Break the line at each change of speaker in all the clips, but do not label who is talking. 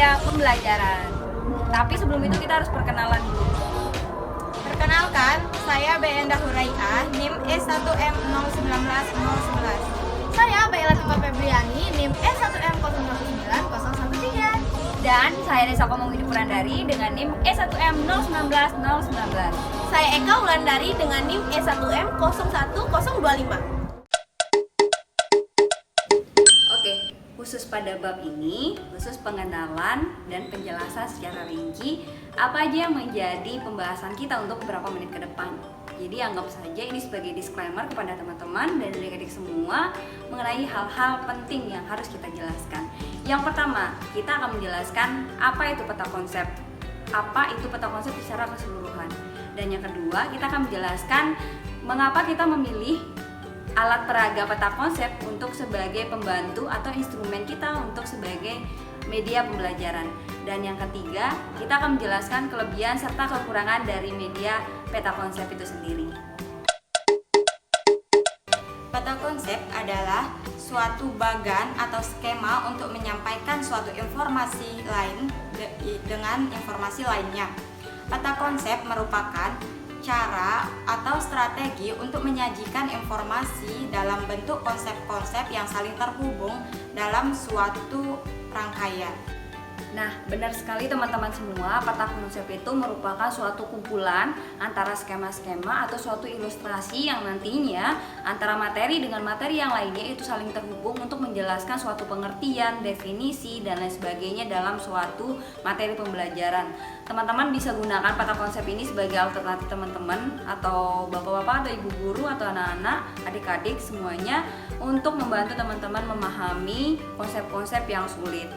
media pembelajaran. Tapi sebelum itu kita harus perkenalan dulu.
Perkenalkan, saya Beenda Huraiah, NIM E1M019011.
Saya Baila Tunggal Febriani, NIM E1M0090013.
Dan saya Nesa Komong Purandari dengan NIM E1M019019.
Saya Eka Wulandari dengan NIM E1M01025.
Oke, khusus pada bab ini, khusus pengenalan dan penjelasan secara rinci apa aja yang menjadi pembahasan kita untuk beberapa menit ke depan. Jadi anggap saja ini sebagai disclaimer kepada teman-teman dan adik-adik semua mengenai hal-hal penting yang harus kita jelaskan. Yang pertama, kita akan menjelaskan apa itu peta konsep. Apa itu peta konsep secara keseluruhan. Dan yang kedua, kita akan menjelaskan mengapa kita memilih alat peraga peta konsep untuk sebagai pembantu atau instrumen kita untuk sebagai media pembelajaran. Dan yang ketiga, kita akan menjelaskan kelebihan serta kekurangan dari media peta konsep itu sendiri.
Peta konsep adalah suatu bagan atau skema untuk menyampaikan suatu informasi lain dengan informasi lainnya. Peta konsep merupakan cara atau strategi untuk menyajikan informasi dalam bentuk konsep-konsep yang saling terhubung dalam suatu rangkaian.
Nah, benar sekali teman-teman semua, peta konsep itu merupakan suatu kumpulan antara skema-skema atau suatu ilustrasi yang nantinya antara materi dengan materi yang lainnya itu saling terhubung untuk menjelaskan suatu pengertian, definisi, dan lain sebagainya dalam suatu materi pembelajaran. Teman-teman bisa gunakan peta konsep ini sebagai alternatif teman-teman atau bapak-bapak atau ibu guru atau anak-anak, adik-adik semuanya untuk membantu teman-teman memahami konsep-konsep yang sulit.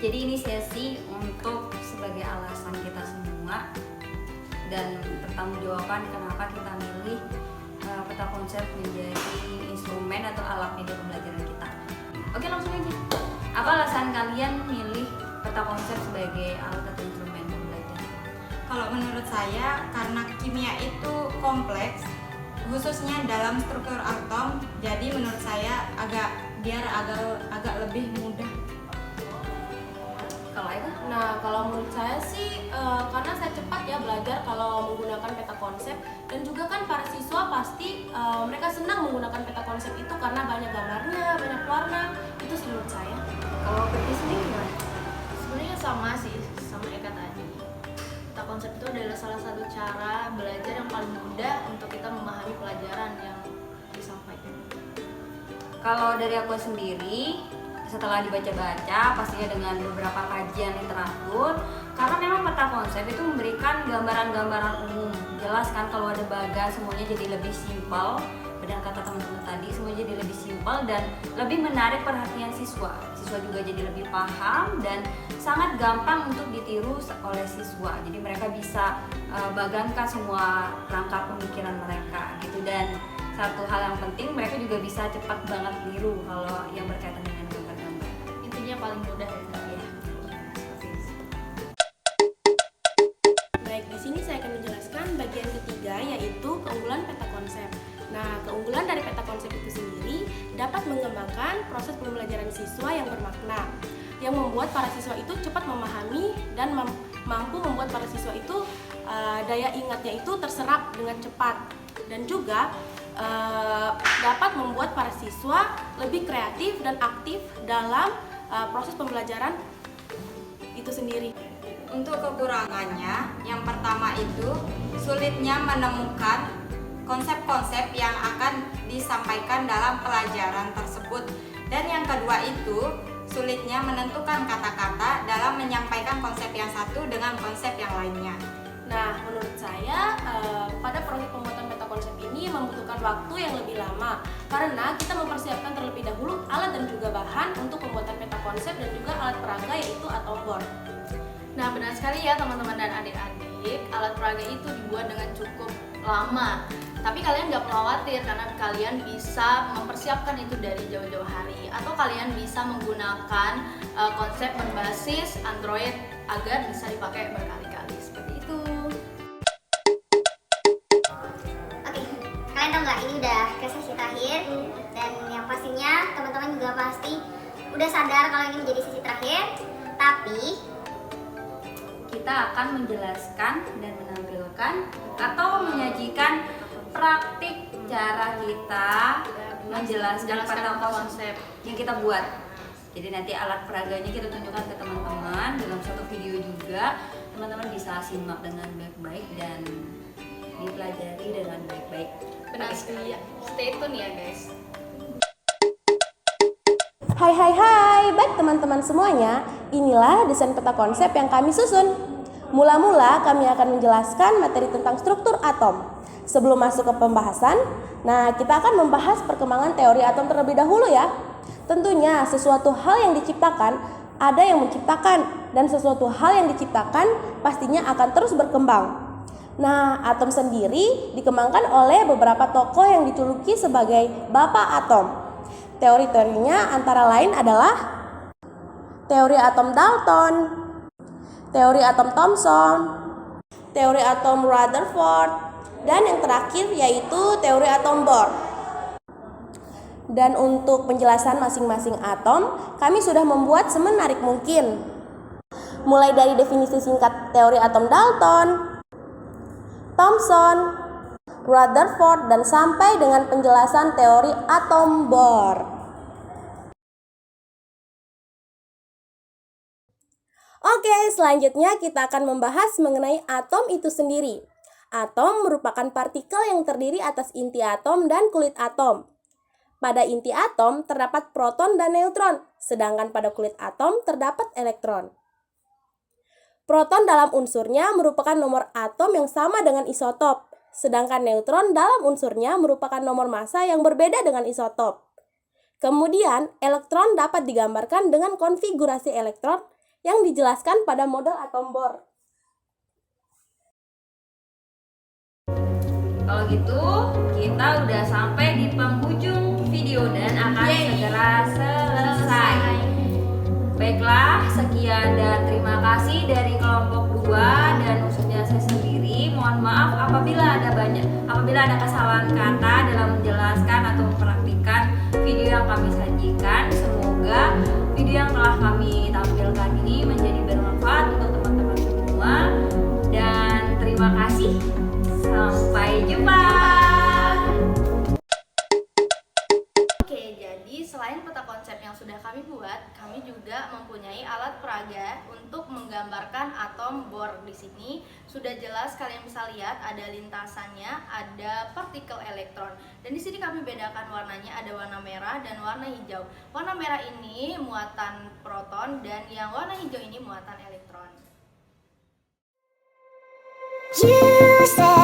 Jadi ini sesi untuk sebagai alasan kita semua dan pertanggungjawaban kenapa kita milih peta konsep menjadi instrumen atau alat media pembelajaran kita. Oke, langsung aja. Apa alasan kalian milih peta konsep sebagai alat atau instrumen pembelajaran?
Kalau menurut saya, karena kimia itu kompleks, khususnya dalam struktur atom, jadi menurut saya agak lebih mudah.
Kalau itu?
Nah, kalau menurut saya sih karena saya cepat ya belajar kalau menggunakan peta konsep, dan juga kan para siswa pasti mereka senang menggunakan peta konsep itu karena banyak gambarnya, banyak warna. Itu sih menurut saya.
Kalau Peti sendiri gimana?
Sebenarnya sama sih, sama Eka tadi. Peta konsep itu adalah salah satu cara belajar yang paling mudah untuk kita memahami pelajaran yang disampaikan.
Kalau dari aku sendiri, setelah dibaca-baca pastinya dengan beberapa kajian literatur, karena memang peta konsep itu memberikan gambaran-gambaran umum, jelas kan kalau ada bagan semuanya jadi lebih simpel, benar kata teman-teman tadi, semuanya jadi lebih simpel dan lebih menarik perhatian siswa juga jadi lebih paham dan sangat gampang untuk ditiru oleh siswa, jadi mereka bisa bagankan semua rangka pemikiran mereka gitu. Dan satu hal yang penting, mereka juga bisa cepat banget tiru kalau yang berkaitan dengan gambar-gambar.
Intinya paling mudah ya.
Baik, di sini saya akan menjelaskan bagian ketiga, yaitu keunggulan peta konsep. Nah, keunggulan dari peta konsep itu sendiri dapat mengembangkan proses pembelajaran siswa yang bermakna, yang membuat para siswa itu cepat memahami dan mampu membuat para siswa itu daya ingatnya itu terserap dengan cepat, dan juga dapat membuat para siswa lebih kreatif dan aktif dalam proses pembelajaran itu sendiri.
Untuk kekurangannya, yang pertama itu sulitnya menemukan konsep-konsep yang akan disampaikan dalam pelajaran tersebut. Dan yang kedua itu sulitnya menentukan kata-kata dalam menyampaikan konsep yang satu dengan konsep yang lainnya.
Nah, menurut saya pada proses pembuatan peta konsep ini membutuhkan waktu yang lebih lama karena kita mempersiapkan terlebih dahulu alat dan juga bahan untuk pembuatan peta konsep dan juga alat peraga, yaitu atau board.
Nah, benar sekali ya teman-teman dan adik-adik, alat peraga itu dibuat dengan cukup lama. Tapi kalian nggak perlu khawatir karena kalian bisa mempersiapkan itu dari jauh-jauh hari, atau kalian bisa menggunakan konsep berbasis Android agar bisa dipakai berkali-kali seperti itu.
Oke,
sudah ke sesi terakhir dan yang pastinya teman-teman juga pasti udah sadar kalau ini menjadi sesi terakhir. Tapi
kita akan menjelaskan dan menampilkan atau menyajikan praktik cara kita menjelaskan peta konsep yang kita buat. Jadi nanti alat peraganya kita tunjukkan ke teman-teman dalam satu video juga. Teman-teman bisa simak dengan baik-baik dan dipelajari dengan baik-baik.
Benar sekali ya. Stay tune ya guys.
Hai, baik teman-teman semuanya, inilah desain peta konsep yang kami susun. Mula-mula kami akan menjelaskan materi tentang struktur atom. Sebelum masuk ke pembahasan, kita akan membahas perkembangan teori atom terlebih dahulu ya. Tentunya sesuatu hal yang diciptakan, ada yang menciptakan, dan sesuatu hal yang diciptakan pastinya akan terus berkembang. Atom sendiri dikembangkan oleh beberapa tokoh yang dijuluki sebagai Bapak Atom. Teori-teorinya antara lain adalah teori atom Dalton, teori atom Thomson, teori atom Rutherford, dan yang terakhir yaitu teori atom Bohr. Dan untuk penjelasan masing-masing atom, kami sudah membuat semenarik mungkin. Mulai dari definisi singkat teori atom Dalton, Thomson, Rutherford, dan sampai dengan penjelasan teori atom Bohr. Oke, selanjutnya kita akan membahas mengenai atom itu sendiri. Atom merupakan partikel yang terdiri atas inti atom dan kulit atom. Pada inti atom terdapat proton dan neutron, sedangkan pada kulit atom terdapat elektron. Proton dalam unsurnya merupakan nomor atom yang sama dengan isotop, sedangkan neutron dalam unsurnya merupakan nomor massa yang berbeda dengan isotop. Kemudian, elektron dapat digambarkan dengan konfigurasi elektron yang dijelaskan pada model atom Bohr.
Kalau gitu, kita udah sampai di penghujung video dan akan segera selesai. Baiklah, sekian dan terima kasih dari kelompok 2 dan khususnya saya sendiri. Mohon maaf apabila ada kesalahan kata dalam menjelaskan atau mempraktikkan video yang kami sajikan. Semoga video yang telah kami tampilkan ini menjadi bermanfaat untuk teman-teman semua. Dan terima kasih. Sampai jumpa.
Oke, jadi selain peta konsep yang sudah kami buat, kami juga mempunyai alat peraga untuk menggambarkan atom Bohr. Di sini sudah jelas kalian bisa lihat ada lintasannya, ada partikel elektron. Dan di sini kami bedakan warnanya, ada warna merah dan warna hijau. Warna merah ini muatan proton dan yang warna hijau ini muatan elektron.
you said